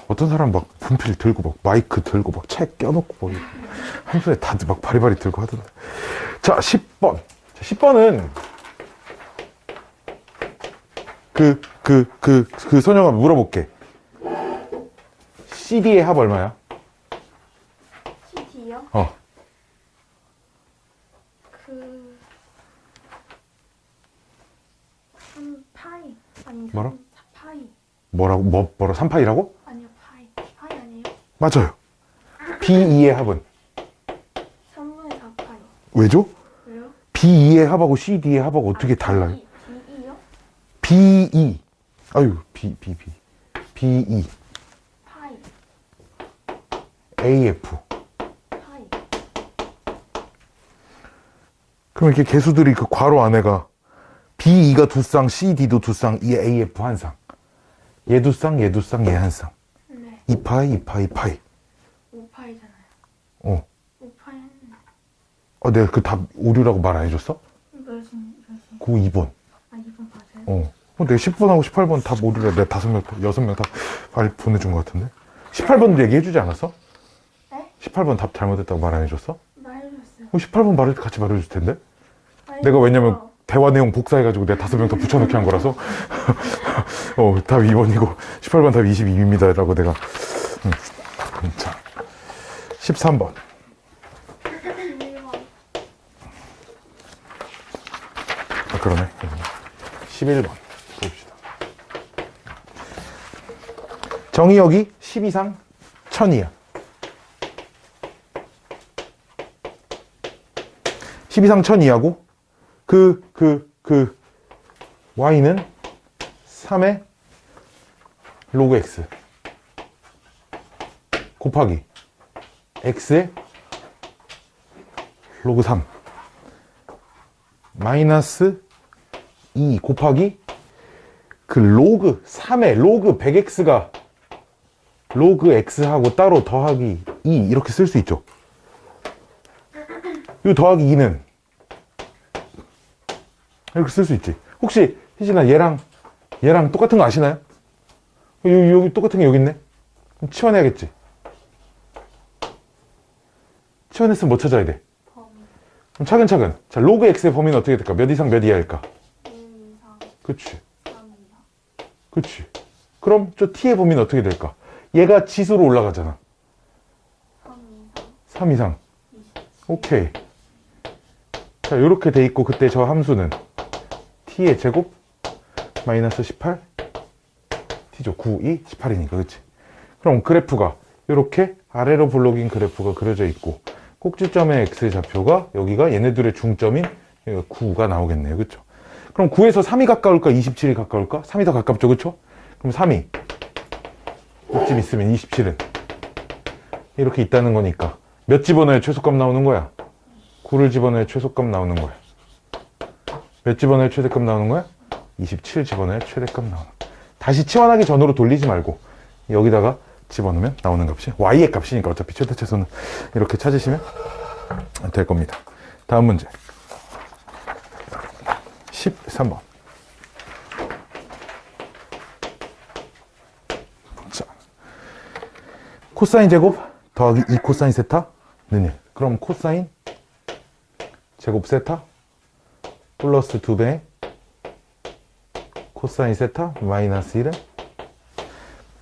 어떤 사람 막 분필 들고 막 마이크 들고 막 책 껴놓고 막 한 손에 다들 막 바리바리 들고 하던데. 자, 10번. 10번은 선영아 물어볼게. CD의 합 얼마야? CD요? 어. 그 3파이 아니 뭐라? 4파이 뭐라고? 3파이라고? 아니요 파이 아니에요? 맞아요. B2의 합은? 3분의 4파이 왜죠? 왜요? B2의 합하고 CD의 합하고 어떻게 달라요? B요? B2. 아유, B2. 파이 AF. 파이 그럼 이렇게 개수들이 그 괄호 안에가 B2가 두 쌍, CD도 두 쌍, 이 AF 한 쌍. 얘 두 쌍, 얘 두 쌍, 얘 한 쌍. 네 2파이. 5파이잖아요 어. 5파이는 내가 그 답 오류라고 말 안 해줬어? 몇인 9, 2번. 아 2번 맞아요? 내가 10번하고 18번 답 오류라 내가 5명, 6명 답 보내준 것 같은데? 18번도 얘기해주지 않았어? 네? 18번 답 잘못했다고 말 안 해줬어? 말해줬어요 18번 같이 말해줄 텐데? 아니, 내가 왜냐면 대화 내용 복사해가지고 내가 5명 더 붙여넣기 한 거라서 답 2번이고 18번 답 22입니다 라고 내가 자 13번 1번 그러네 11번 봅시다. 정의역이 10 이상 1000이야. 10 이상 1000이하고 y는 3의 로그 x 곱하기 x의 로그 3 마이너스 2 곱하기 그 로그 3의 로그 100x가 로그 x하고 따로 더하기 2 이렇게 쓸 수 있죠. 이 더하기 2는 이렇게 쓸 수 있지. 혹시 희진아 얘랑 똑같은 거 아시나요? 여기 똑같은 게 여기 있네. 그럼 치환해야겠지. 치환했으면 뭐 찾아야 돼? 범위 그럼 차근차근. 자, 로그 x의 범위는 어떻게 될까? 몇 이상 몇 이하일까? 1 이상 그치. 3 이상 그치. 그럼 저 t의 범위는 어떻게 될까? 얘가 지수로 올라가잖아. 3 이상 3 이상. 오케이. 자, 요렇게 돼 있고 그때 저 함수는 t의 제곱 마이너스 18 t죠. 9, 2, 18이니까 그치. 그럼 그래프가 요렇게 아래로 블록인 그래프가 그려져 있고 꼭지점의 x의 좌표가 여기가 얘네들의 중점인 9가 나오겠네요. 그쵸? 그럼 9에서 3이 가까울까? 27이 가까울까? 3이 더 가깝죠. 그쵸? 그럼 3이 이쯤 있으면 27은 이렇게 있다는 거니까 몇 집어넣어야 최소값 나오는 거야? 9를 집어넣어야 최소값 나오는 거야. 몇 집어넣어야 최대값 나오는 거야? 27 집어넣어야 최대값 나오는 거야. 다시 치환하기 전으로 돌리지 말고 여기다가 집어넣으면 나오는 값이 y의 값이니까 어차피 최대최소는 이렇게 찾으시면 될 겁니다. 다음 문제 13번. 자, 코사인 제곱 더하기 2 코사인 세타는 1. 그럼 코사인 제곱 세타 플러스 2배 코사인 세타 마이너스 1은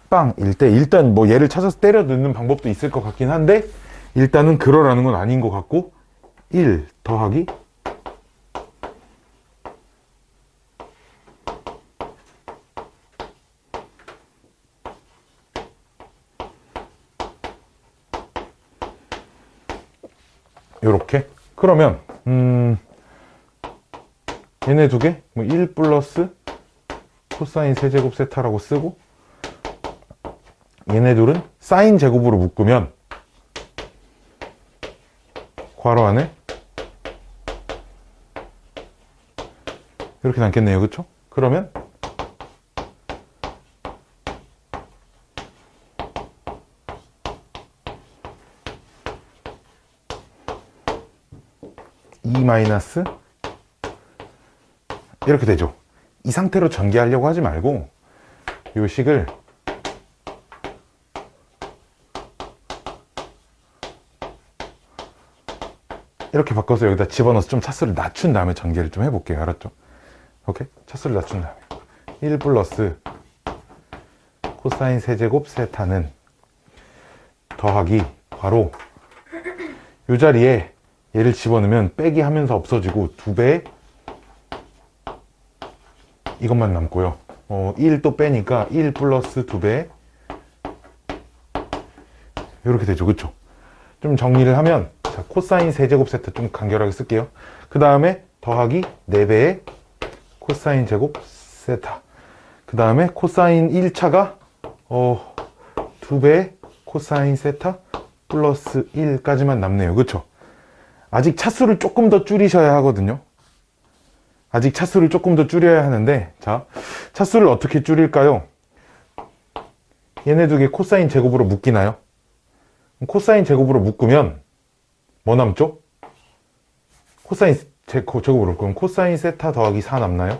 빵일 때 일단 뭐 얘를 찾아서 때려 넣는 방법도 있을 것 같긴 한데 일단은 그러라는 건 아닌 것 같고 1 더하기 요렇게 그러면 얘네 두 개 뭐 1 플러스 코사인 세제곱 세타라고 쓰고 얘네 둘은 사인 제곱으로 묶으면 괄호 안에 이렇게 남겠네요. 그쵸? 그러면 이 마이너스 이렇게 되죠. 이 상태로 전개하려고 하지 말고 요 식을 이렇게 바꿔서 여기다 집어넣어서 좀 차수를 낮춘 다음에 전개를 좀 해볼게요. 알았죠? 오케이? 차수를 낮춘 다음에 1 플러스 코사인 세제곱 세타는 더하기 괄호 이 자리에 얘를 집어넣으면 빼기 하면서 없어지고 2배 이것만 남고요. 1 또 빼니까 1 플러스 2배 이렇게 되죠. 그쵸? 좀 정리를 하면 자, 코사인 세제곱 세타 좀 간결하게 쓸게요. 그 다음에 더하기 4배의 코사인 제곱 세타. 그 다음에 코사인 1차가 2배의 코사인 세타 플러스 1까지만 남네요. 그쵸? 아직 차수를 조금 더 줄이셔야 하거든요. 아직 차수를 조금 더 줄여야 하는데 자, 차수를 어떻게 줄일까요? 얘네 두 개 코사인 제곱으로 묶이나요? 코사인 제곱으로 묶으면 뭐 남죠? 코사인 제곱으로 그럼 코사인 세타 더하기 4 남나요?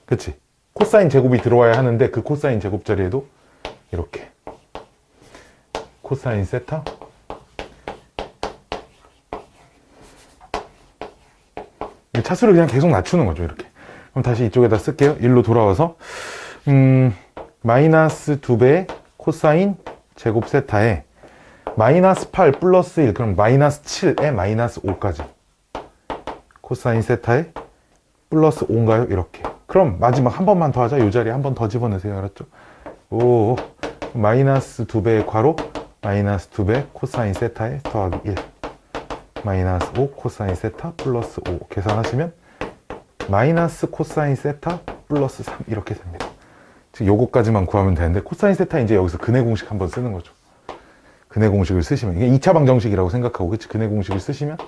그치? 코사인 제곱이 들어와야 하는데 그 코사인 제곱 자리에도 이렇게 코사인 세타 차수를 그냥 계속 낮추는 거죠. 이렇게. 그럼 다시 이쪽에다 쓸게요. 1로 돌아와서 마이너스 2배 코사인 제곱 세타에 마이너스 8 플러스 1 그럼 마이너스 7에 마이너스 5까지 코사인 세타에 플러스 5인가요? 이렇게. 그럼 마지막 한 번만 더 하자. 이 자리에 한 번 더 집어넣으세요. 알았죠? 오 마이너스 2배의 괄호 마이너스 2배 코사인 세타에 더하기 1 마이너스 5 코사인 세타 플러스 5 계산하시면 마이너스 코사인 세타 플러스 3 이렇게 됩니다. 지금 요거까지만 구하면 되는데 코사인 세타 이제 여기서 근해 공식 한번 쓰는 거죠. 근해 공식을 쓰시면 이게 2차 방정식이라고 생각하고 그치? 근해 공식을 쓰시면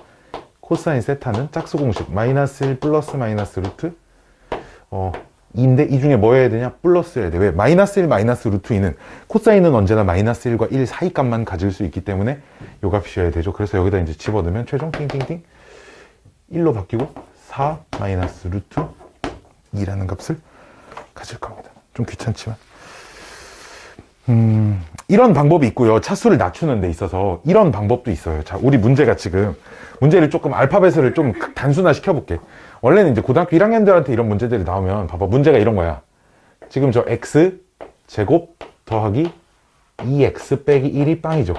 코사인 세타는 짝수 공식 마이너스 1 플러스 마이너스 루트 2인데 이 중에 뭐 해야 되냐? 플러스 해야 돼. 왜? 마이너스 1 마이너스 루트 2는 코사인은 언제나 마이너스 1과 1 사이 값만 가질 수 있기 때문에 요 값이어야 되죠. 그래서 여기다 이제 집어넣으면 최종 띵띵띵 1로 바뀌고 4 마이너스 루트 2라는 값을 가질 겁니다. 좀 귀찮지만 이런 방법이 있고요. 차수를 낮추는 데 있어서 이런 방법도 있어요. 자, 우리 문제가 지금 문제를 조금 알파벳을 좀 단순화 시켜볼게. 원래는 이제 고등학교 1학년들한테 이런 문제들이 나오면 봐봐 문제가 이런 거야. 지금 저 x 제곱 더하기 2x 빼기 1이 빵이죠.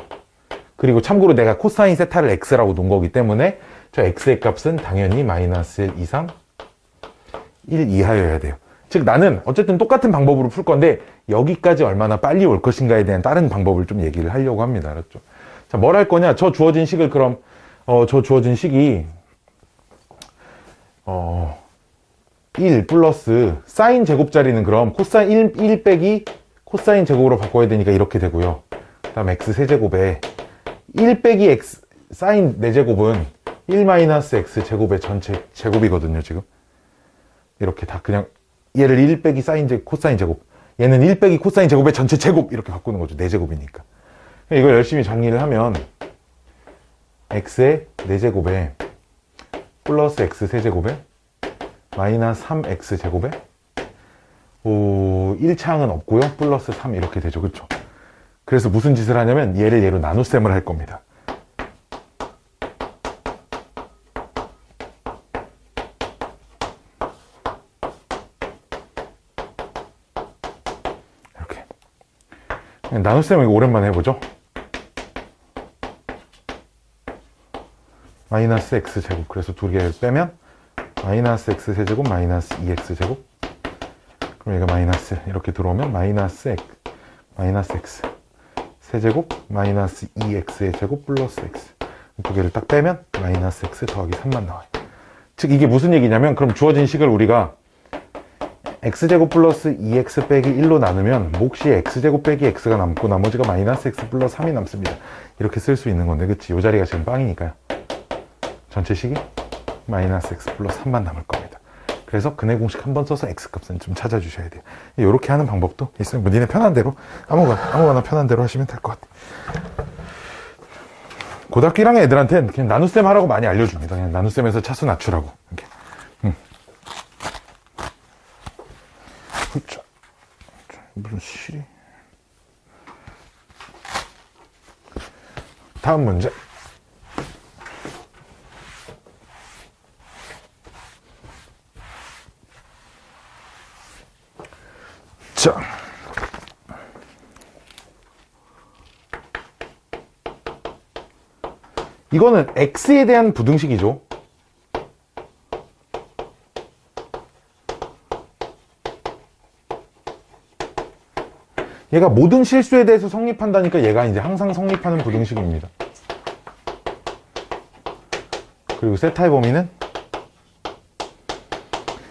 그리고 참고로 내가 코사인 세타를 x라고 놓은 거기 때문에 저 x의 값은 당연히 마이너스 1 이상 1 이하여야 돼요. 즉 나는 어쨌든 똑같은 방법으로 풀 건데 여기까지 얼마나 빨리 올 것인가에 대한 다른 방법을 좀 얘기를 하려고 합니다. 알았죠? 자, 뭘 할 거냐? 저 주어진 식을 그럼 저 주어진 식이 1 플러스 사인 제곱자리는 그럼 코사인 1 빼기 코사인 제곱으로 바꿔야 되니까 이렇게 되고요. 그 다음 x 세제곱에 1 빼기 x 사인 4제곱은 1 마이너스 x 제곱의 전체 제곱이거든요. 지금 이렇게 다 그냥 얘를 1 빼기 사인 제곱 코사인 제곱 얘는 1 빼기 코사인 제곱의 전체 제곱 이렇게 바꾸는 거죠. 4제곱이니까 이걸 열심히 정리를 하면 x의 4제곱에 플러스 x 세제곱에 마이너스 3x 제곱에 1차항은 없고요. 플러스 3 이렇게 되죠. 그렇죠? 그래서 무슨 짓을 하냐면 얘를 얘로 나눗셈을 할 겁니다. 이렇게 나눗셈을 이거 오랜만에 해보죠. 마이너스 x 제곱 그래서 두 개를 빼면 마이너스 x 세제곱 마이너스 2x 제곱 그럼 얘가 마이너스 이렇게 들어오면 마이너스 x 세제곱 마이너스 2x의 제곱 플러스 x 두 개를 딱 빼면 마이너스 x 더하기 3만 나와요. 즉 이게 무슨 얘기냐면 그럼 주어진 식을 우리가 x제곱 플러스 2x 빼기 1로 나누면 몫이 x제곱 빼기 x가 남고 나머지가 마이너스 x 플러스 3이 남습니다. 이렇게 쓸 수 있는 건데 그치? 이 자리가 지금 빵이니까요. 전체 식이 마이너스 x 플러스 3만 남을 겁니다. 그래서 근해 공식 한번 써서 x값은 좀 찾아주셔야 돼요. 이렇게 하는 방법도 있어요. 뭐 니네 편한 대로 아무거나 편한 대로 하시면 될 것 같아요. 고등학교 1학년 애들한테는 그냥 나눗셈 하라고 많이 알려줍니다. 그냥 나눗셈에서 차수 낮추라고. 이렇게. 무슨 실이 다음 문제 이거는 x에 대한 부등식이죠. 얘가 모든 실수에 대해서 성립한다니까 얘가 이제 항상 성립하는 부등식입니다. 그리고 세타의 범위는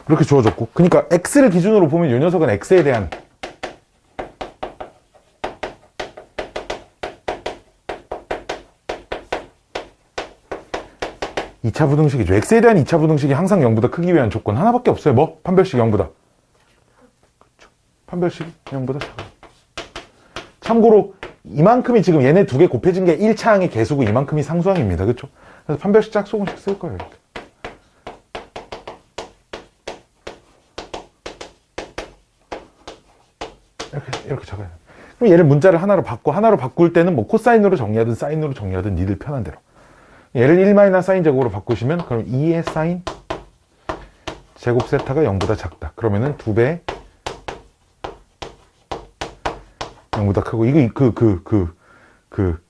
이렇게 주어졌고, 그러니까 x를 기준으로 보면 이 녀석은 x에 대한 이차 부등식이죠. x에 대한 2차 부등식이 항상 0보다 크기 위한 조건 하나밖에 없어요. 뭐? 판별식 0보다. 그렇죠. 판별식이 0보다 작아. 참고로 이만큼이 지금 얘네 두 개 곱해진 게 1차항의 개수고 이만큼이 상수항입니다. 그렇죠? 그래서 판별식 짝수공식 쓸 거예요. 이렇게 적어요. 그럼 얘를 문자를 하나로 바꿀 때는 뭐 코사인으로 정리하든 사인으로 정리하든 니들 편한 대로. 얘를 1 사인 제곱으로 바꾸시면 그럼 2의 사인 제곱 세타가 0보다 작다. 그러면은 2배 0보다 크고, 이거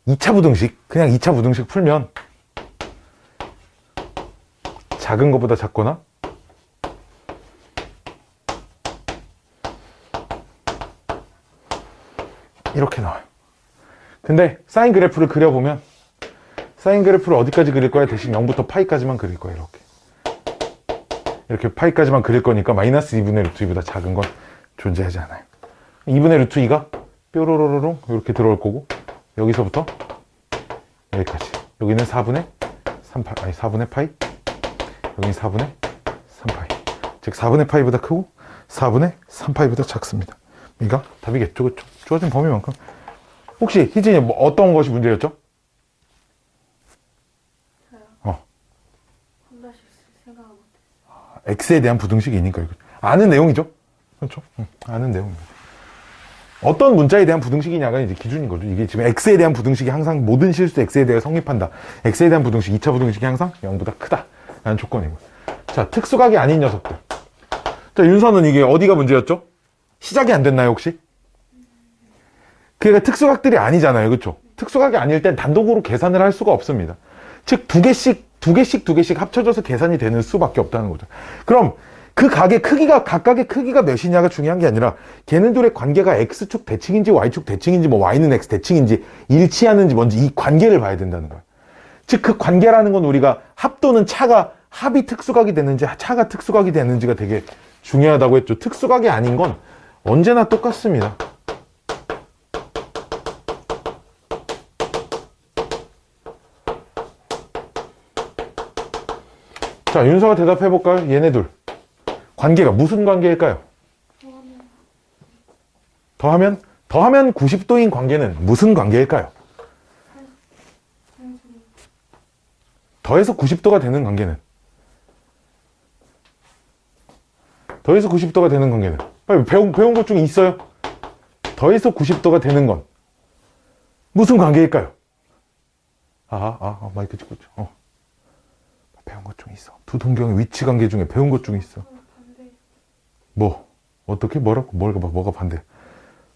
2차 부등식, 그냥 2차 부등식 풀면 작은 것보다 작거나 이렇게 나와요. 근데 사인 그래프를 그려보면 사인 그래프를 어디까지 그릴 거야? 대신 0부터 파이까지만 그릴 거야. 이렇게 파이까지만 그릴 거니까 마이너스 2분의 루트 2보다 작은 건 존재하지 않아요. 2분의 루트 2가 뾰로로로롱 이렇게 들어올 거고, 여기서부터 여기까지, 여기는 4분의 3파이, 아니 4분의 파이, 여기는 4분의 3파이, 즉 4분의 파이보다 크고 4분의 3파이보다 작습니다. 이거 답이겠죠. 그렇죠? 주어진 범위만큼. 혹시 희진이 뭐 어떤 것이 문제였죠? 저요? 어. 판별식 생각을 못했어요. x에 대한 부등식이니까 이거 아는 내용이죠. 그렇죠? 아는 내용입니다. 어떤 문자에 대한 부등식이냐가 이제 기준인 거죠. 이게 지금 x에 대한 부등식이 항상 모든 실수 x에 대해 성립한다. x에 대한 부등식, 2차 부등식이 항상 0보다 크다 라는 조건이고. 자, 특수각이 아닌 녀석들. 자, 윤서는 이게 어디가 문제였죠? 시작이 안 됐나요, 혹시? 그러니까 특수각들이 아니잖아요. 그렇죠? 특수각이 아닐 땐 단독으로 계산을 할 수가 없습니다. 즉, 두 개씩 합쳐져서 계산이 되는 수밖에 없다는 거죠. 그럼 그 각의 크기가, 각각의 크기가 몇이냐가 중요한 게 아니라 걔네들의 관계가 x축 대칭인지 y축 대칭인지 뭐 y는 x 대칭인지 일치하는지 뭔지 이 관계를 봐야 된다는 거예요. 즉, 그 관계라는 건 우리가 합 또는 차가 합이 특수각이 되는지 차가 특수각이 되는지가 되게 중요하다고 했죠. 특수각이 아닌 건 언제나 똑같습니다. 자, 윤서가 대답해볼까요? 얘네들 관계가 무슨 관계일까요? 더하면 90도인 관계는 무슨 관계일까요? 더해서 90도가 되는 관계는? 더해서 90도가 되는 관계는? 빨리 배운 것 중에 있어요? 더해서 90도가 되는 건 무슨 관계일까요? 마이크 찍고 있죠. 배운 것 중에 있어. 두 동경의 위치 관계 중에 배운 것 중에 있어. 뭐? 어떻게? 뭐가 반대?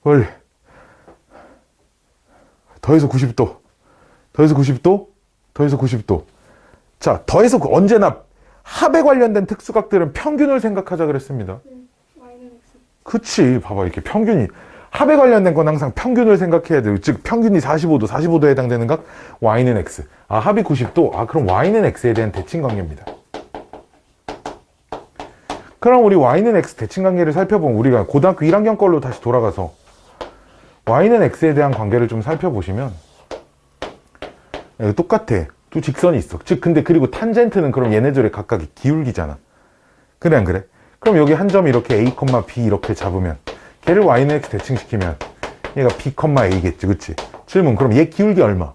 빨리. 더해서 90도. 더해서 90도. 더해서 90도. 자, 더해서 언제나 합에 관련된 특수각들은 평균을 생각하자 그랬습니다. 그치. 봐봐. 이렇게 평균이. 합에 관련된 건 항상 평균을 생각해야 돼요. 즉, 평균이 45도에 해당되는 각, y는 x. 합이 90도. 그럼 y는 x에 대한 대칭 관계입니다. 그럼 우리 y는 x 대칭 관계를 살펴보면 우리가 고등학교 1학년 걸로 다시 돌아가서 y는 x에 대한 관계를 좀 살펴보시면 똑같아. 두 직선이 있어. 즉, 근데 그리고 탄젠트는 그럼 얘네들의 각각이 기울기잖아. 그래, 안 그래? 그럼 여기 한 점이 이렇게 a, b 이렇게 잡으면 걔를 y는 x 대칭시키면 얘가 b, a겠지. 그치? 질문. 그럼 얘 기울기 얼마?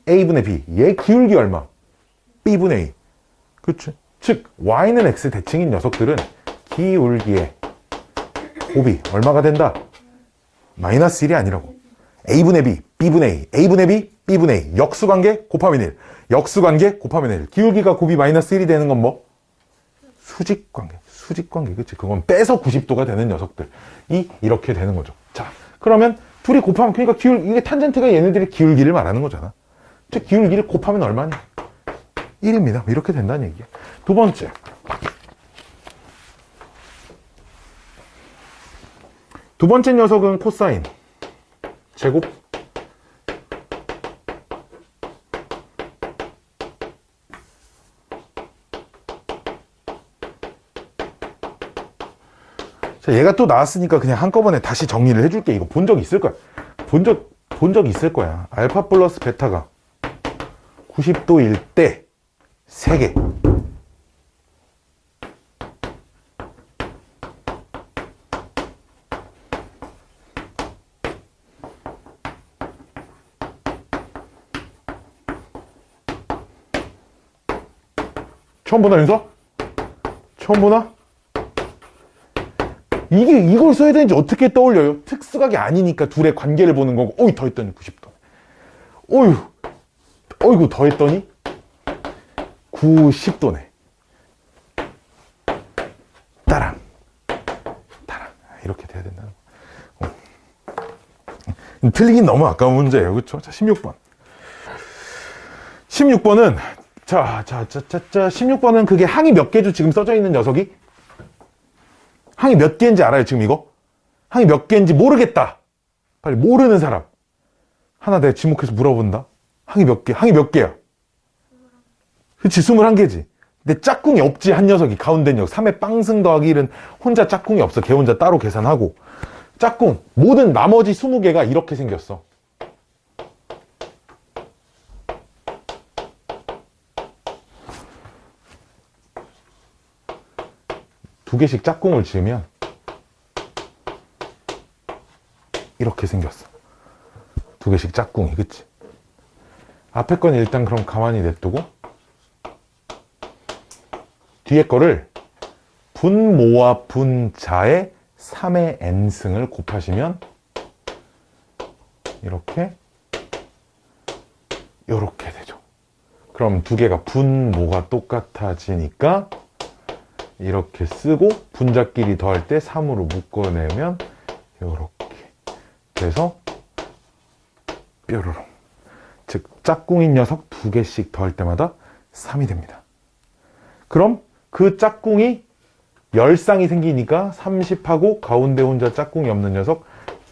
a분의 b. 얘 기울기 얼마? b분의 a. 그치? 즉, y는 x 대칭인 녀석들은 기울기의 곱이 얼마가 된다? 마이너스 1이 아니라고. a분의 b, b분의 a, a분의 b, b분의 a. 역수관계 곱하면 1. 역수관계 곱하면 1. 기울기가 곱이 마이너스 1이 되는 건 뭐? 수직관계. 수직관계. 그치? 그건 빼서 90도가 되는 녀석들이 이렇게 되는 거죠. 자, 그러면 둘이 곱하면, 그러니까 이게 탄젠트가 얘네들의 기울기를 말하는 거잖아. 즉 기울기를 곱하면 얼마니? 1입니다. 이렇게 된다는 얘기예요. 두 번째. 두 번째 녀석은 코사인 제곱 자, 얘가 또 나왔으니까 그냥 한꺼번에 다시 정리를 해줄게. 이거 본 적 있을 거야. 본 적 있을 거야. 알파 플러스 베타가 90도일 때 3개. 처음 보나, 윤서? 처음 보나? 이걸 써야 되는지 어떻게 떠올려요? 특수각이 아니니까 둘의 관계를 보는 거고, 어이, 더했더니 90도. 어이구, 더했더니 90도네. 따랑. 이렇게 돼야 된다는 거. 틀리긴 너무 아까운 문제예요. 그쵸? 자, 16번. 16번은, 16번은 그게 항이 몇 개죠? 지금 써져 있는 녀석이? 항이 몇 개인지 알아요, 지금 이거? 항이 몇 개인지 모르겠다. 빨리 모르는 사람. 하나 내가 지목해서 물어본다. 항이 몇 개야? 그치, 21개지. 근데 짝꿍이 없지, 한 녀석이. 가운데 녀석. 3의 빵승 더하기 1은 혼자 짝꿍이 없어. 걔 혼자 따로 계산하고. 짝꿍. 모든 나머지 20개가 이렇게 생겼어. 두 개씩 짝꿍을 지으면 이렇게 생겼어. 두 개씩 짝꿍이, 그치? 앞에 건 일단 그럼 가만히 냅두고 뒤에 거를 분모와 분자의 3의 n승을 곱하시면 이렇게 되죠. 그럼 두 개가 분모가 똑같아지니까 이렇게 쓰고 분자끼리 더할 때 3으로 묶어내면 이렇게 그래서 뾰로롱. 즉 짝꿍인 녀석 두 개씩 더할 때마다 3이 됩니다. 그럼 그 짝꿍이 10쌍이 생기니까 30하고 가운데 혼자 짝꿍이 없는 녀석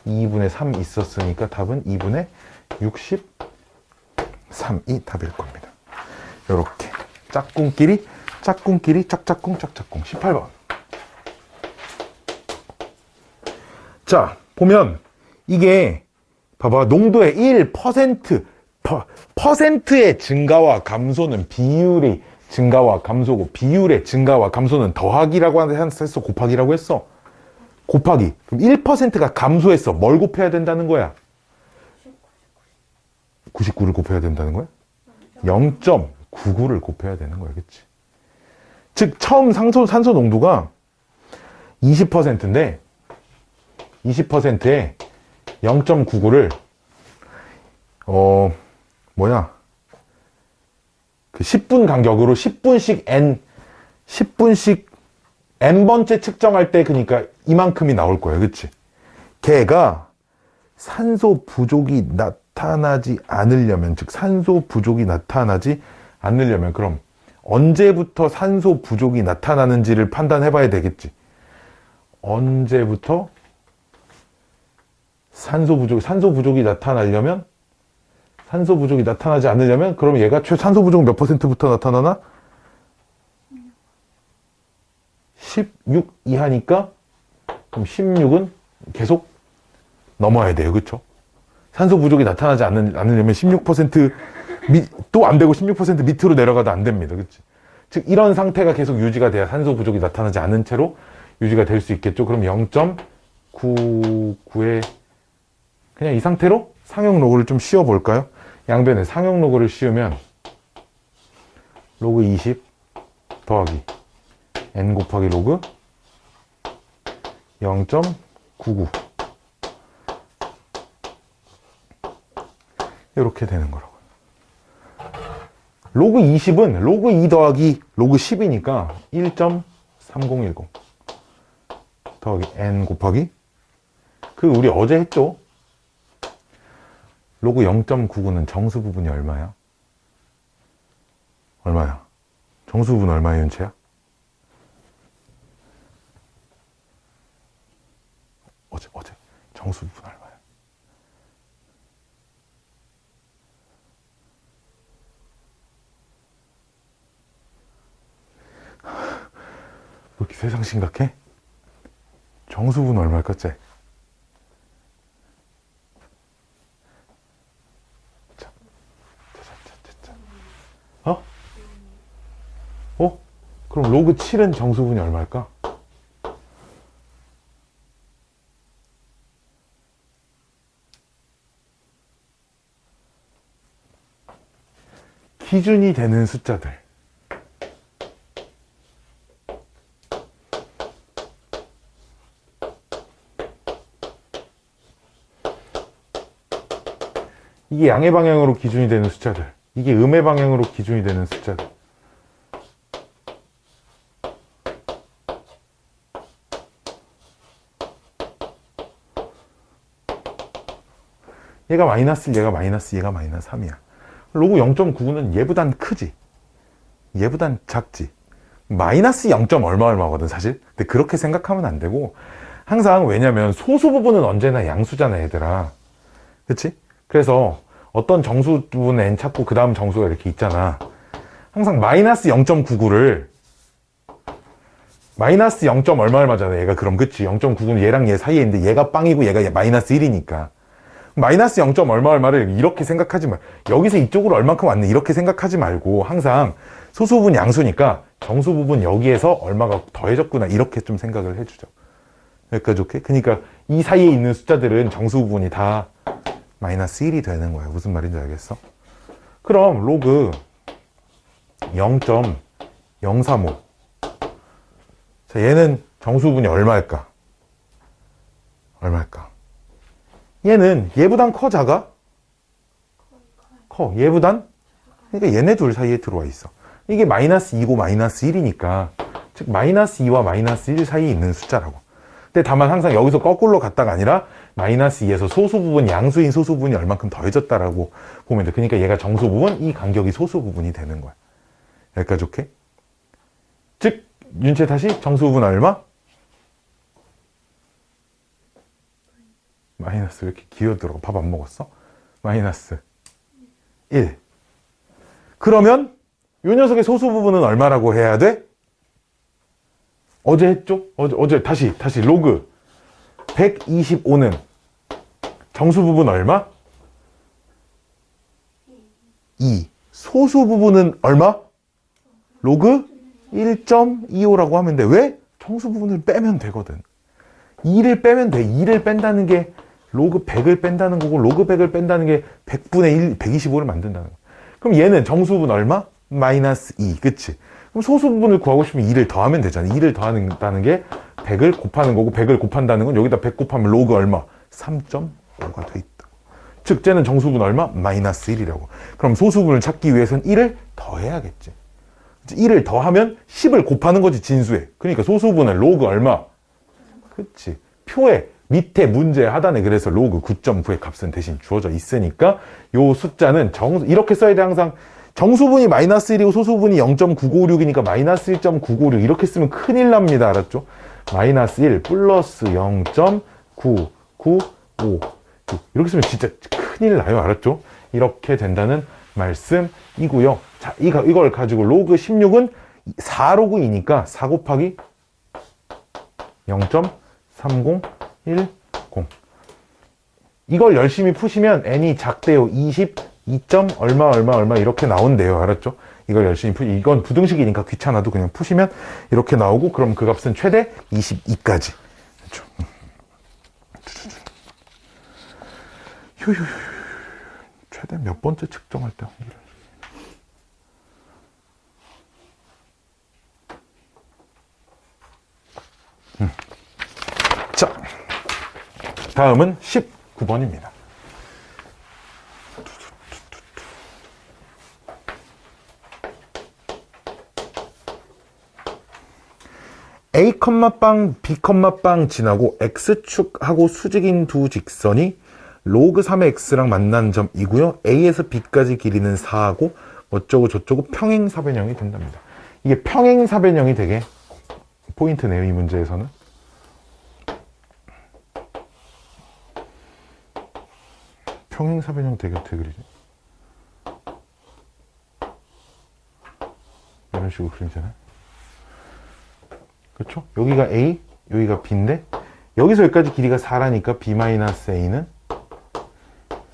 2분의 3 있었으니까 답은 2분의 63이 답일 겁니다. 이렇게 짝꿍끼리 짝짝꿍 18번. 자, 보면 이게 봐봐. 농도의 1%의 증가와 감소는 비율의 증가와 감소고 비율의 증가와 감소는 더하기라고 했어, 곱하기라고 했어? 곱하기. 그럼 1%가 감소했어. 뭘 곱해야 된다는 거야? 99를 곱해야 된다는 거야? 0.99를 곱해야 되는 거야. 그치? 즉 처음 산소 농도가 20%인데 20%에 0.99를 그 10분 간격으로 10분씩 n번째 측정할 때 그러니까 이만큼이 나올 거예요. 그치? 걔가 산소 부족이 나타나지 않으려면, 즉 산소 부족이 나타나지 않으려면 그럼 언제부터 산소 부족이 나타나는지를 판단해 봐야 되겠지. 언제부터 산소 부족이 나타나려면, 산소 부족이 나타나지 않으려면, 그럼 얘가 산소 부족 몇 %부터 나타나나? 16 이하니까, 그럼 16은 계속 넘어야 돼요. 그쵸? 산소 부족이 나타나지 않으려면 16%또 안 되고 16% 밑으로 내려가도 안 됩니다. 그치? 즉, 이런 상태가 계속 유지가 돼야 산소 부족이 나타나지 않은 채로 유지가 될 수 있겠죠. 그럼 0.99에 그냥 이 상태로 상용 로그를 좀 씌워 볼까요? 양변에 상용 로그를 씌우면 로그 20 더하기 n 곱하기 로그 0.99 이렇게 되는 거라고요. 로그 20은 로그 2 더하기 로그 10이니까 1.3010 더하기 n 곱하기 우리 어제 했죠? 로그 0.99는 정수 부분이 얼마야? 얼마야? 정수분 얼마의 윤체야? 어제 정수분 얼마야? 왜 이렇게 세상 심각해? 정수분 얼마일까, 쟤? 어? 어? 그럼 로그 7은 정수분이 얼마일까? 기준이 되는 숫자들. 이게 양의 방향으로 기준이 되는 숫자들. 이게 음의 방향으로 기준이 되는 숫자들. 얘가 마이너스 1, 얘가 마이너스 2, 얘가 마이너스 3이야. 로그 0.99는 얘보단 크지. 얘보단 작지. 마이너스 0. 얼마거든, 사실. 근데 그렇게 생각하면 안 되고, 항상 왜냐면 소수 부분은 언제나 양수잖아, 얘들아. 그치? 그래서 어떤 정수 부분 n 찾고 그 다음 정수가 이렇게 있잖아. 항상 마이너스 0.99를 마이너스 0. 얼마잖아, 얘가. 그럼 그치? 0.99는 얘랑 얘 사이에 있는데 얘가 빵이고 얘가 마이너스 1이니까. 마이너스 0. 얼마를 이렇게 생각하지 말. 여기서 이쪽으로 얼만큼 왔네 이렇게 생각하지 말고 항상 소수 부분 양수니까 정수 부분 여기에서 얼마가 더해졌구나 이렇게 좀 생각을 해주죠. 여기까지 오케이? 그러니까 이 사이에 있는 숫자들은 정수 부분이 다 마이너스 1이 되는 거야. 무슨 말인지 알겠어? 그럼 로그 0.035. 자, 얘는 정수 부분이 얼마일까? 얘는 얘보단 커, 작아? 커. 얘보단? 그러니까 얘네 둘 사이에 들어와 있어. 이게 마이너스 2고 마이너스 1이니까 즉 마이너스 2와 마이너스 1 사이에 있는 숫자라고. 근데 다만 항상 여기서 거꾸로 갔다가 아니라 마이너스 2에서 소수 부분, 양수인 소수 부분이 얼만큼 더해졌다라고 보면 돼. 그러니까 얘가 정수 부분, 이 간격이 소수 부분이 되는 거야. 여기까지 오케이? 즉 윤체 다시 정수 부분 얼마? 마이너스. 왜 이렇게 기어들어? 밥 안 먹었어? 마이너스 1. 그러면 이 녀석의 소수 부분은 얼마라고 해야 돼? 어제 했죠? 어제 다시 로그 125는 정수 부분 얼마? 2. 소수 부분은 얼마? 로그 1.25라고 하면 돼. 왜? 정수 부분을 빼면 되거든. 2를 빼면 돼. 2를 뺀다는 게 로그 100을 뺀다는 거고 로그 100을 뺀다는 게 100분의 1, 125를 만든다는 거. 그럼 얘는 정수 부분 얼마? 마이너스 2. 그치? 그럼 소수 부분을 구하고 싶으면 2를 더하면 되잖아. 2를 더한다는 게 100을 곱하는 거고 100을 곱한다는 건 여기다 100 곱하면 로그 얼마? 3.5가 돼 있다. 즉 쟤는 정수 부분 얼마? 마이너스 1이라고. 그럼 소수 부분을 찾기 위해서는 1을 더해야겠지. 1을 더하면 10을 곱하는 거지, 진수에. 그러니까 소수 부분은 로그 얼마? 그치. 표에 밑에 문제 하단에 그래서 로그 9.9의 값은 대신 주어져 있으니까 요 숫자는 이렇게 써야 돼. 항상 정수분이 마이너스 1이고 소수분이 0.956이니까 마이너스 1.956 이렇게 쓰면 큰일 납니다. 알았죠? 마이너스 1 플러스 0.995 이렇게 쓰면 진짜 큰일 나요. 알았죠? 이렇게 된다는 말씀이고요. 자, 이걸 가지고 로그 16은 4로그이니까 4 곱하기 0.3010 이걸 열심히 푸시면 n이 작대요. 22. 얼마 이렇게 나온대요. 알았죠? 이걸 열심히 이건 부등식이니까 귀찮아도 그냥 푸시면 이렇게 나오고 그럼 그 값은 최대 22까지. 그렇죠? 휴. 최대 몇 번째 측정할 때 자, 다음은 19번입니다. A, 빵, B, 빵 지나고 X축하고 수직인 두 직선이 로그 3의 X랑 만난 점이고요. A에서 B까지 길이는 4하고 어쩌고 저쩌고 평행사변형이 된답니다. 이게 평행사변형이 되게 포인트네요, 이 문제에서는. 평행사변형 되게 어떻게 그리지? 이런 식으로 그리잖아요. 그렇죠? 여기가 A, 여기가 B인데 여기서 여기까지 길이가 4라니까 B-A는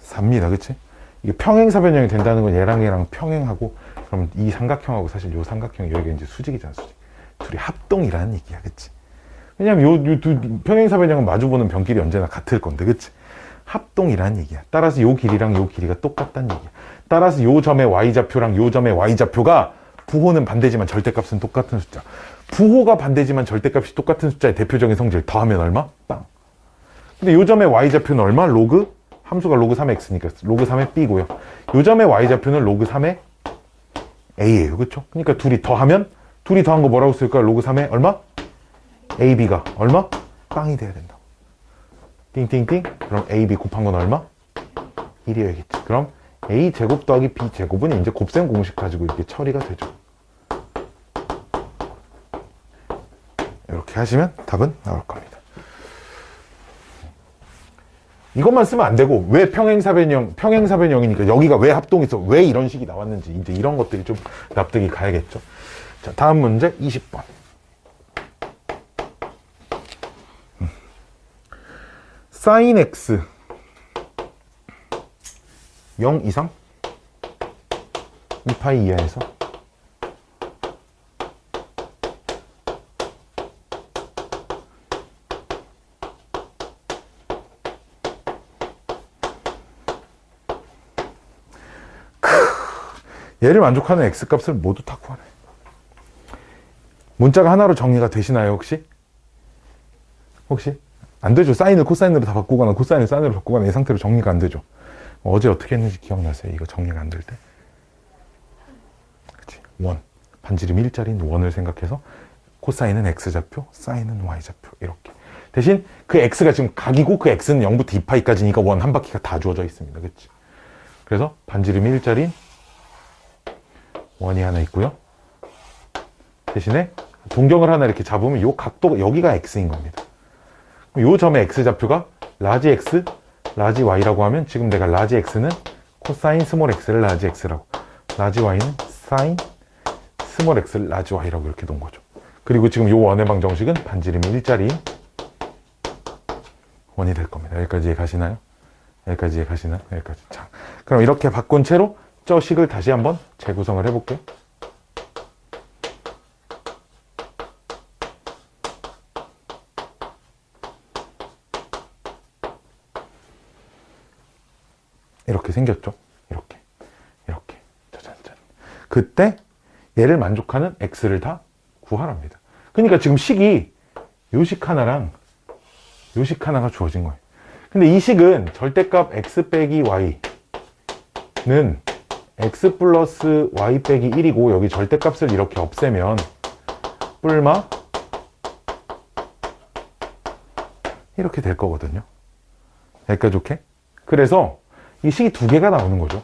4입니다. 그치? 이게 평행사변형이 된다는 건 얘랑 얘랑 평행하고, 그럼 이 삼각형하고 사실 요 삼각형이 여기가 이제 수직이잖아, 수직. 둘이 합동이라는 얘기야, 그치? 왜냐면 요 두 평행사변형은 마주보는 변길이 언제나 같을 건데, 그치? 합동이라는 얘기야. 따라서 요 길이랑 요 길이가 똑같다는 얘기야. 따라서 요 점의 y좌표랑 요 점의 y좌표가 부호는 반대지만 절대값은 똑같은 숫자. 부호가 반대지만 절대값이 똑같은 숫자의 대표적인 성질 더하면 얼마? 빵. 근데 요 점의 y좌표는 얼마? 로그? 함수가 로그 3의 x니까 로그 3의 b고요. 요 점의 y좌표는 로그 3의 a예요. 그쵸? 그러니까 둘이 더하면, 둘이 더한 거 뭐라고 쓸까요? 로그 3의 얼마? ab가 얼마? 빵이 돼야 된다. 띵띵띵. 그럼 ab 곱한 건 얼마? 1이어야겠지. 그럼 a 제곱 더하기 b 제곱은 이제 곱셈 공식 가지고 이렇게 처리가 되죠. 이렇게 하시면 답은 나올 겁니다. 이것만 쓰면 안 되고, 왜 평행사변형이니까 여기가 왜 합동해서 왜 이런 식이 나왔는지, 이제 이런 것들이 좀 납득이 가야겠죠. 자, 다음 문제 20번. sin x 0 이상 2파이 이하에서 얘를 만족하는 x값을 모두 다 구하네. 문자가 하나로 정리가 되시나요, 혹시? 안 되죠. 사인을 코사인으로 다 바꾸거나 코사인을 사인으로 바꾸거나 이 상태로 정리가 안 되죠. 어제 어떻게 했는지 기억나세요? 이거 정리가 안 될 때. 그치? 원. 반지름 일자리인 원을 생각해서 코사인은 x좌표, 사인은 y좌표 이렇게. 대신 그 x가 지금 각이고 그 x는 0부터 2파이까지니까 원 한 바퀴가 다 주어져 있습니다. 그치? 그래서 반지름 일자리인 원이 하나 있고요. 대신에 동경을 하나 이렇게 잡으면 이 각도가 여기가 x인 겁니다. 이 점의 x좌표가 라지 x, 라지 y라고 하면 지금 내가 라지 x는 코사인 스몰 x를 라지 x라고, 라지 y는 사인 스몰 x를 라지 y라고 이렇게 놓은 거죠. 그리고 지금 이 원의 방정식은 반지름 일자리인 원이 될 겁니다. 여기까지 이해가시나요? 여기까지 이해가시나요? 여기까지. 자, 그럼 이렇게 바꾼 채로 저 식을 다시 한번 재구성을 해볼게요. 이렇게 생겼죠. 이렇게 짜잔짠. 그때 얘를 만족하는 x를 다 구하랍니다. 그러니까 지금 식이 요 식 하나랑 요 식 하나가 주어진 거예요. 근데 이 식은 절대값 x 빼기 y는 x 플러스 y 빼기 1이고 여기 절대값을 이렇게 없애면 뿔마 이렇게 될 거거든요. 여기까지 오케이? 그래서 이 식이 두 개가 나오는 거죠.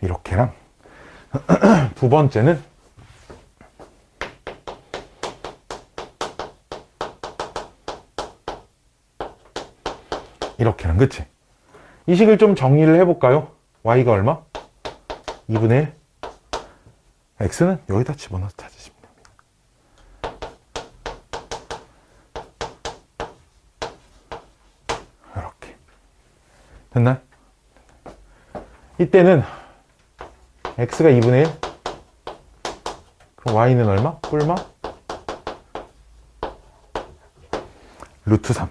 이렇게랑 두 번째는 이렇게랑, 그치? 이 식을 좀 정리를 해볼까요? y가 얼마? 2분의 1. x는 여기다 집어넣어서 찾으시면 됩니다. 이렇게. 됐나요? 이때는 x가 2분의 1. 그럼 y는 얼마? 뿔마? 루트 3.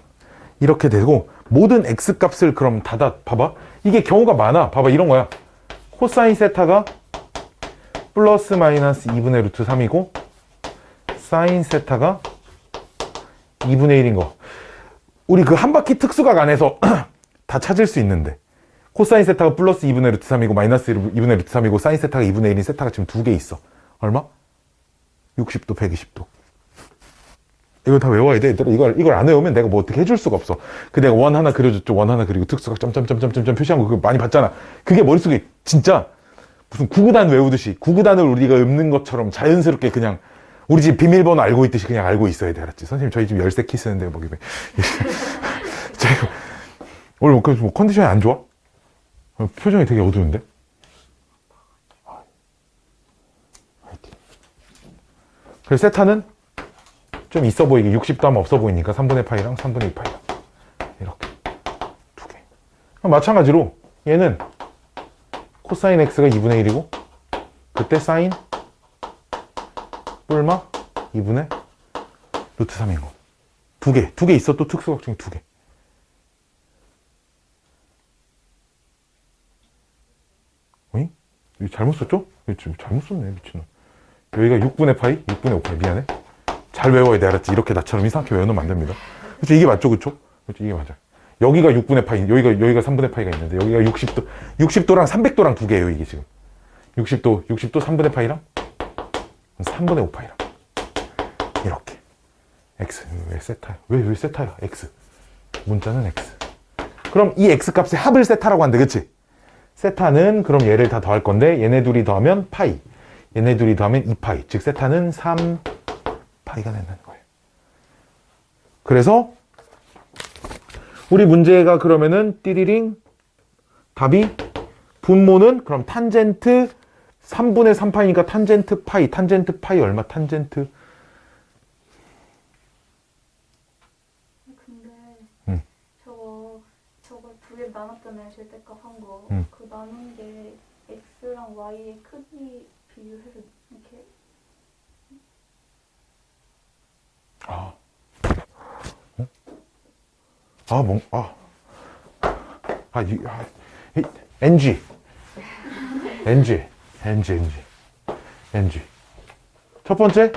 이렇게 되고 모든 x값을 그럼 봐봐. 이게 경우가 많아. 봐봐, 이런 거야. 코사인 세타가 플러스 마이너스 2분의 루트 3이고 사인 세타가 2분의 1인 거. 우리 그 한 바퀴 특수각 안에서 다 찾을 수 있는데 코사인 세타가 플러스 2분의 루트 3이고 마이너스 2분의 루트 3이고 사인 세타가 2분의 1인 세타가 지금 두 개 있어. 얼마? 60도, 120도. 이거 다 외워야 돼. 얘들아, 이걸 안 외우면 내가 뭐 어떻게 해줄 수가 없어. 그 내가 원 하나 그려줬죠. 원 하나 그리고 특수각 점점점점점 표시한 거 그거 많이 봤잖아. 그게 머릿속에 진짜 무슨 구구단 외우듯이 구구단을 우리가 읊는 것처럼 자연스럽게 그냥 우리 집 비밀번호 알고 있듯이 그냥 알고 있어야 돼. 알았지? 선생님 저희 집 열쇠 키 쓰는데 뭐 오늘 뭐 컨디션이 안 좋아? 표정이 되게 어두운데? 그래서 세타는 좀 있어 보이게 60도 하면 없어 보이니까 3분의 파이랑 3분의 2파이랑 이렇게 두 개. 마찬가지로 얘는 코사인 x가 2분의 1이고 그때 사인 뿔마 2분의 루트 3인 거. 두 개 있어. 또 특수각 중에 두 개. 어이? 이거 잘못 썼죠? 이거 잘못 썼네, 미친놈. 여기가 6분의 파이? 6분의 5파이. 미안해. 잘 외워야 돼, 알았지? 이렇게 나처럼 이상하게 외워놓으면 안 됩니다. 그쵸? 이게 맞죠, 그쵸? 그쵸? 이게 맞아. 여기가 6분의 파이, 여기가 3분의 파이가 있는데, 여기가 60도랑 300도랑 두 개예요, 이게 지금. 60도 3분의 파이랑 3분의 5파이랑. 이렇게. X. 왜 세타야? 왜 세타야? X. 문자는 X. 그럼 이 X 값의 합을 세타라고 한대, 그치? 세타는 그럼 얘를 다 더할 건데, 얘네 둘이 더하면 파이. 얘네 둘이 더하면 2파이. 즉, 세타는 3파이가 된다는 거예요. 그래서, 우리 문제가 그러면은, 띠리링, 답이, 분모는, 그럼 탄젠트 3분의 3파이니까 탄젠트 파이 얼마? 탄젠트. 근데, 저걸 두 개 나눴잖아요. 절대값 한 거. 그 나눈 게 x랑 y의 크기 비교해서 이렇게. NG. 첫 번째,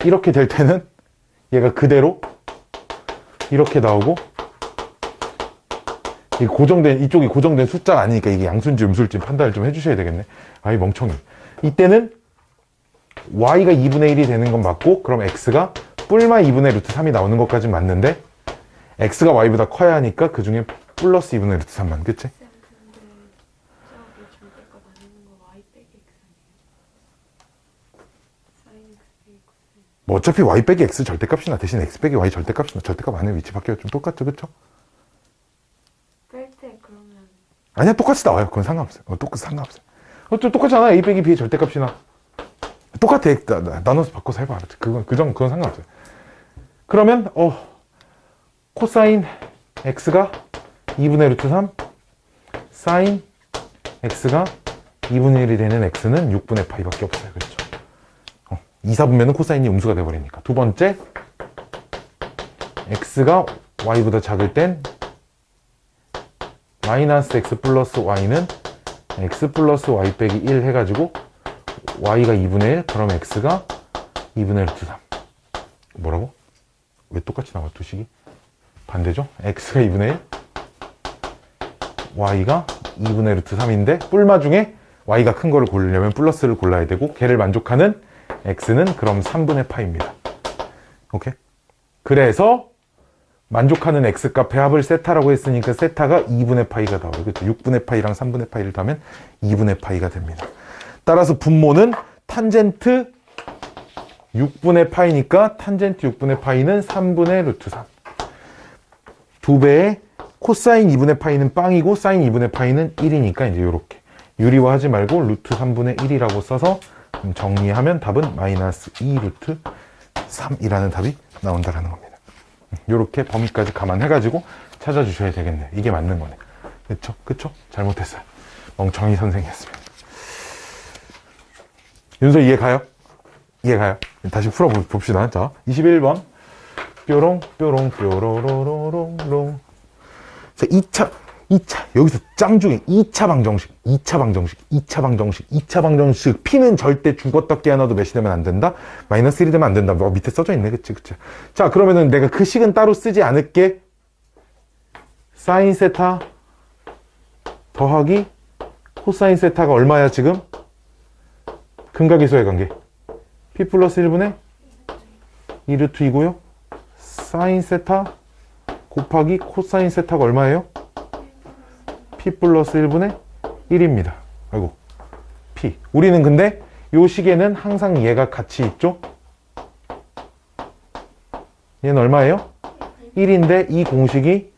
이렇게 될 때는 얘가 그대로 이렇게 나오고, 이쪽이 고정된 숫자가 아니니까 이게 양수인지 음수인지 판단을 좀 해주셔야 되겠네. 아이, 멍청이. 이때는 y가 2분의 1이 되는 건 맞고, 그럼 x가 뿔마 2분의 루트 3이 나오는 것까지 맞는데, x가 y보다 커야 하니까 그 중에 플러스 2분의 루트 3만, 그치? 쌤, 근데 저기 절대값 아니는 거 y 빼기 x 아니에요? sin x 빼기 cos. 뭐 어차피 y 빼기 x 절대값이나 대신 x 빼기 y 절대값이나 절대값 안에 위치 바뀌어 좀 똑같죠, 그쵸? 뺄 때 그러면 아니야, 똑같이 나와요. 그건 상관없어요. 상관없어요. 또 똑같잖아. a 빼기 b의 절대값이나. 똑같아. 나눠서 바꿔서 해봐. 그건 상관없어요. 그러면, 코사인 x가 2분의 루트 3, 사인 x가 2분의 1이 되는 x는 6분의 파이밖에 없어요. 그렇죠? 2, 4분면은 코사인이 음수가 돼버리니까. 두 번째, x가 y보다 작을 땐 마이너스 x 플러스 y는 x 플러스 y 빼기 1 해가지고 y가 2분의 1, 그럼 x가 2분의 루트 3. 뭐라고? 왜 똑같이 나와, 두 식이? 반대죠? x가 2분의 1, y가 2분의 루트 3인데 뿔마 중에 y가 큰 거를 고르려면 플러스를 골라야 되고 걔를 만족하는 x는 그럼 3분의 파입니다. 오케이? 그래서 만족하는 x값의 합을 세타라고 했으니까 세타가 2분의 파이가 나와요. 그렇죠? 6분의 파이랑 3분의 파이를 더하면 2분의 파이가 됩니다. 따라서 분모는 탄젠트 6분의 파이니까 탄젠트 6분의 파이는 3분의 루트 3. 2배의 코사인 2분의 파이는 빵이고 사인 2분의 파이는 1이니까 이제 이렇게 유리화하지 말고 루트 3분의 1이라고 써서 정리하면 답은 마이너스 2 루트 3이라는 답이 나온다라는 겁니다. 이렇게 범위까지 감안해가지고 찾아주셔야 되겠네. 이게 맞는 거네. 그쵸? 잘못했어요. 멍청이 선생이었습니다. 윤서 이해 가요? 다시 풀어봅시다. 자, 21번. 뾰롱, 뾰로로롱. 자, 2차. 여기서 짱 중에 2차 방정식. P는 절대 죽었다 깨어나도 몇이 되면 안 된다? 마이너스 1이 되면 안 된다. 뭐 밑에 써져 있네. 그치. 자, 그러면은 내가 그 식은 따로 쓰지 않을게. 사인 세타 더하기 코사인 세타가 얼마야, 지금? 근각이소의 관계. P 플러스 1분의 2루트 2고요. 사인 세타 곱하기 코사인 세타가 얼마예요? P 플러스 1분의 1입니다. 아이고, P. 우리는 근데 요 식에는 항상 얘가 같이 있죠? 얘는 얼마예요? 1인데 이 공식이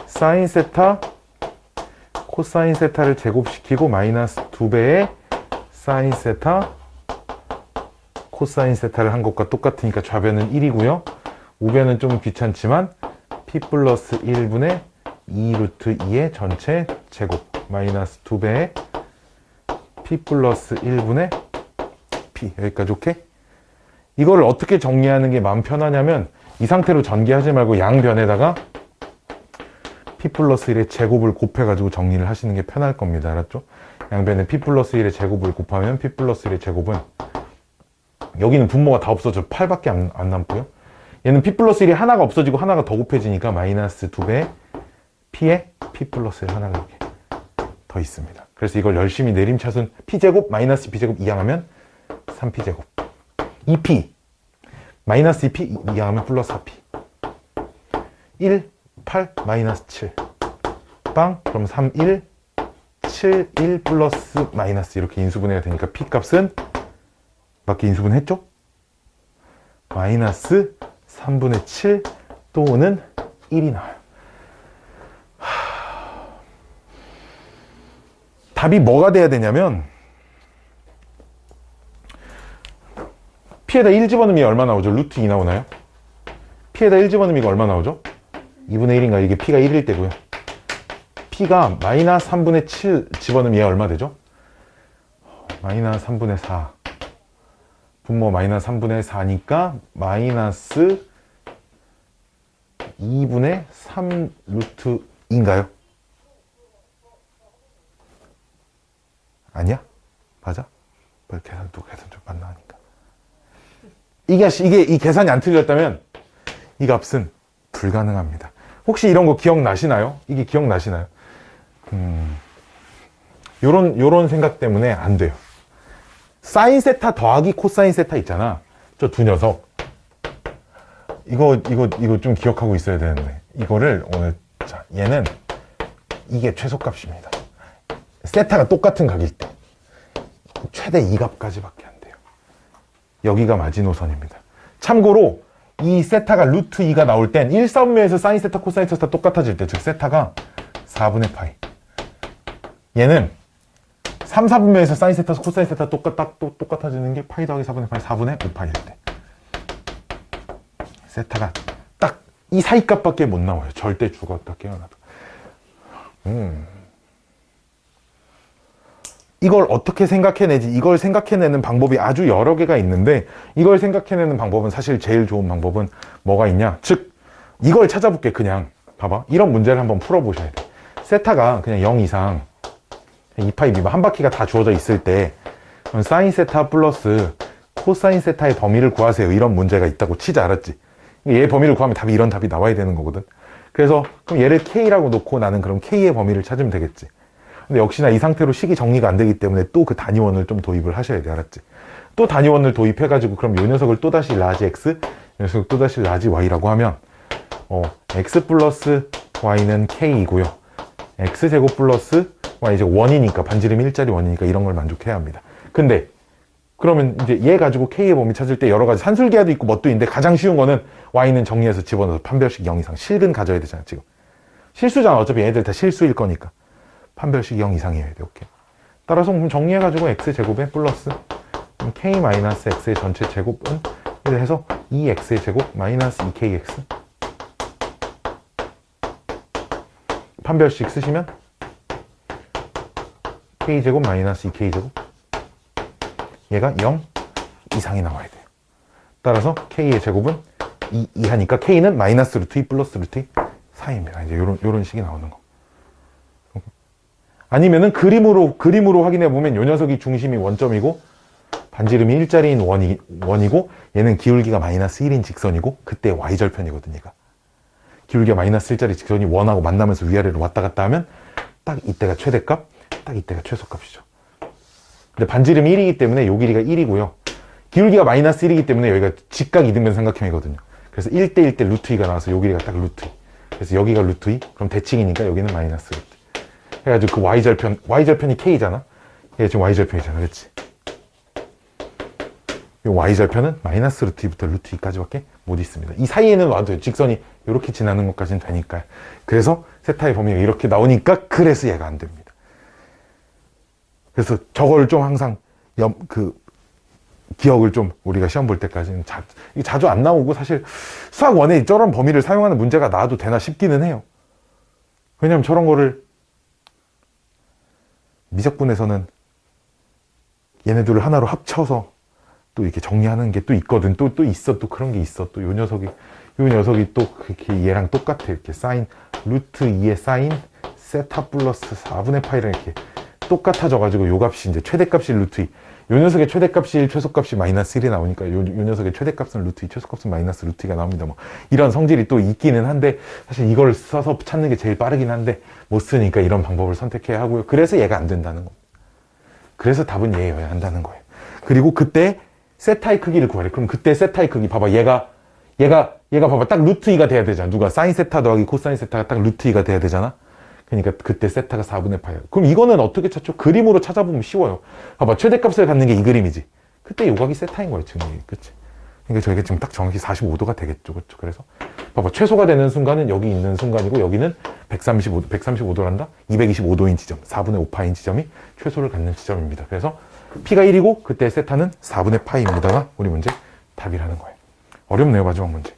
사인 세타 코사인 세타를 제곱시키고 마이너스 2배의 사인 세타 코사인 세타를 한 것과 똑같으니까 좌변은 1이고요. 우변은 좀 귀찮지만 P 플러스 1분의 2 루트 2의 전체 제곱 마이너스 2배의 P 플러스 1분의 P. 여기까지 오케이? 이걸 어떻게 정리하는 게 마음 편하냐면 이 상태로 전개하지 말고 양변에다가 P 플러스 1의 제곱을 곱해가지고 정리를 하시는 게 편할 겁니다. 알았죠? 양변에 P 플러스 1의 제곱을 곱하면 P 플러스 1의 제곱은 여기는 분모가 다 없어져 8밖에 안 남고요. 얘는 P 플러스 1이 하나가 없어지고 하나가 더 곱해지니까 마이너스 2배 P에 P 플러스 1 하나가 이렇게 더 있습니다. 그래서 이걸 열심히 내림차순 P제곱 마이너스 P제곱 이항하면 3P제곱 2P 마이너스 2P 이항하면 플러스 4P 1, 8, 마이너스 7 빵 그럼 3, 1, 7, 1 플러스 마이너스 이렇게 인수분해가 되니까 P 값은 밖에 인수분 했죠? 마이너스 3분의 7 또는 1이 나와요. 답이 뭐가 돼야 되냐면 P에다 1 집어넣으면 얼마 나오죠? 루트 2 나오나요? P에다 1 집어넣으면 이거 얼마 나오죠? 2분의 1인가? 이게 P가 1일 때고요. P가 마이너스 3분의 7 집어넣으면 얘 얼마 되죠? 마이너스 3분의 4 분모 마이너스 3분의 4니까 마이너스 2분의 3 루트 2인가요? 아니야? 맞아? 계산 좀 만나니까. 이 계산이 안 틀렸다면 이 값은 불가능합니다. 혹시 이런 거 기억나시나요? 이게 기억나시나요? 요런 생각 때문에 안 돼요. 사인 세타 더하기 코사인 세타 있잖아. 저 두 녀석. 이거 좀 기억하고 있어야 되는데. 이거를 오늘, 자, 얘는 이게 최소값입니다. 세타가 똑같은 각일 때. 최대 2값까지밖에 안 돼요. 여기가 마지노선입니다. 참고로 이 세타가 루트 2가 나올 땐 1, 4분면에서 사인 세타, 코사인 세타 똑같아질 때, 즉 세타가 4분의 파이. 얘는 3, 4분면에서 사인 세타, 코사인 세타 똑같아지는 게 파이 더하기 4분의 파이, 4분의 5파이일 때. 세타가 딱 이 사이 값밖에 못 나와요. 절대 죽었다 깨어나도. 이걸 어떻게 생각해내지? 이걸 생각해내는 방법이 아주 여러 개가 있는데 이걸 생각해내는 방법은 사실 제일 좋은 방법은 뭐가 있냐? 즉 이걸 찾아볼게. 그냥 봐봐. 이런 문제를 한번 풀어보셔야 돼. 세타가 그냥 0 이상 2파이 미만 한 바퀴가 다 주어져 있을 때 사인 세타 플러스 코사인 세타의 범위를 구하세요. 이런 문제가 있다고 치자. 알았지? 얘 범위를 구하면 답이 이런 답이 나와야 되는 거거든. 그래서 그럼 얘를 K라고 놓고 나는 그럼 K의 범위를 찾으면 되겠지. 근데 역시나 이 상태로 식이 정리가 안 되기 때문에 또 그 단위원을 좀 도입을 하셔야 돼. 알았지? 또 단위원을 도입해가지고 그럼 이 녀석을 또다시 라지 X, 이 녀석을 또다시 라지 Y라고 하면 X 플러스 Y는 K이고요. X제곱 플러스 Y제곱 원이니까 반지름 일자리 원이니까 이런 걸 만족해야 합니다. 근데 그러면 이제 얘 가지고 K의 범위 찾을 때 여러 가지 산술기하도 있고 뭣도 있는데 가장 쉬운 거는 Y는 정리해서 집어넣어서 판별식 0 이상 실근 가져야 되잖아. 지금 실수잖아. 어차피 얘들 다 실수일 거니까 판별식 0 이상이어야 돼. 오케이. 따라서 그럼 정리해가지고 X제곱에 플러스 K-X의 전체 제곱은 이렇게 해서 2X의 제곱 마이너스 2KX 판별식 쓰시면 K제곱 마이너스 2K제곱 얘가 0 이상이 나와야 돼요. 따라서 K의 제곱은 2 이하니까 K는 마이너스 루트 2 플러스 루트 2 사이입니다. 이제 요런 식이 나오는 거. 아니면은 그림으로 확인해 보면 요 녀석이 중심이 원점이고 반지름이 일자리인 원이고 얘는 기울기가 마이너스 1인 직선이고 그때 Y절편이거든요. 얘가. 기울기가 마이너스 일자리 직선이 원하고 만나면서 위아래로 왔다 갔다 하면 딱 이때가 최대값, 딱 이때가 최소값이죠. 근데 반지름이 1이기 때문에 요 길이가 1이고요. 기울기가 마이너스 1이기 때문에 여기가 직각 이등변 삼각형이거든요. 그래서 1대1 대 루트 2가 나와서 요 길이가 딱 루트 2. 그래서 여기가 루트 2. 그럼 대칭이니까 여기는 마이너스 루트 2. 해가지고 그 y절편이 k잖아. 얘 지금 y절편이잖아. 그렇지? 이 y절편은 마이너스 루트 2부터 루트 2까지밖에 못 있습니다. 이 사이에는 와도 직선이 이렇게 지나는 것까지는 되니까요. 그래서 세타의 범위가 이렇게 나오니까 그래서 얘가 안 됩니다. 그래서 저걸 좀 항상 기억을 좀 우리가 시험 볼 때까지는 자주 안 나오고 사실 수학 1에 저런 범위를 사용하는 문제가 나와도 되나 싶기는 해요. 왜냐면 저런 거를 미적분에서는 얘네들을 하나로 합쳐서 또 이렇게 정리하는 게 또 있거든. 또 있어. 또 그런 게 있어. 또 요 녀석이 또 그렇게 얘랑 똑같아. 이렇게 사인, 루트 2의 사인, 세타 플러스 4분의 파이랑 이렇게 똑같아져가지고 요 값이 이제 최대값이 루트 2. 요 녀석의 최대값이 1, 최소값이 마이너스 1이 나오니까 요 녀석의 최대값은 루트 2, 최소값은 마이너스 루트 2가 나옵니다. 뭐 이런 성질이 또 있기는 한데 사실 이걸 써서 찾는 게 제일 빠르긴 한데 못 쓰니까 이런 방법을 선택해야 하고요. 그래서 얘가 안 된다는 겁니다. 그래서 답은 얘여야 한다는 거예요. 그리고 그때 세타의 크기를 구하래. 그럼 그때 세타의 크기 봐봐. 얘가 봐봐. 딱 루트 2가 돼야 되잖아. 누가 사인 세타 더하기 코사인 세타가 딱 루트 2가 돼야 되잖아. 그러니까 그때 세타가 4분의 파이야. 그럼 이거는 어떻게 찾죠? 그림으로 찾아보면 쉬워요. 봐봐. 최대값을 갖는 게 이 그림이지. 그때 요각이 세타인 거예요. 지금. 그치? 그러니까 저게 지금 딱 정확히 45도가 되겠죠. 그렇죠? 그래서 봐봐. 최소가 되는 순간은 여기 있는 순간이고 여기는 135도란다? 225도인 지점. 4분의 5파인 지점이 최소를 갖는 지점입니다. 그래서 P가 1이고 그때 세타는 4분의 파이입니다가 우리 문제 답이라는 거예요. 어렵네요. 마지막 문제.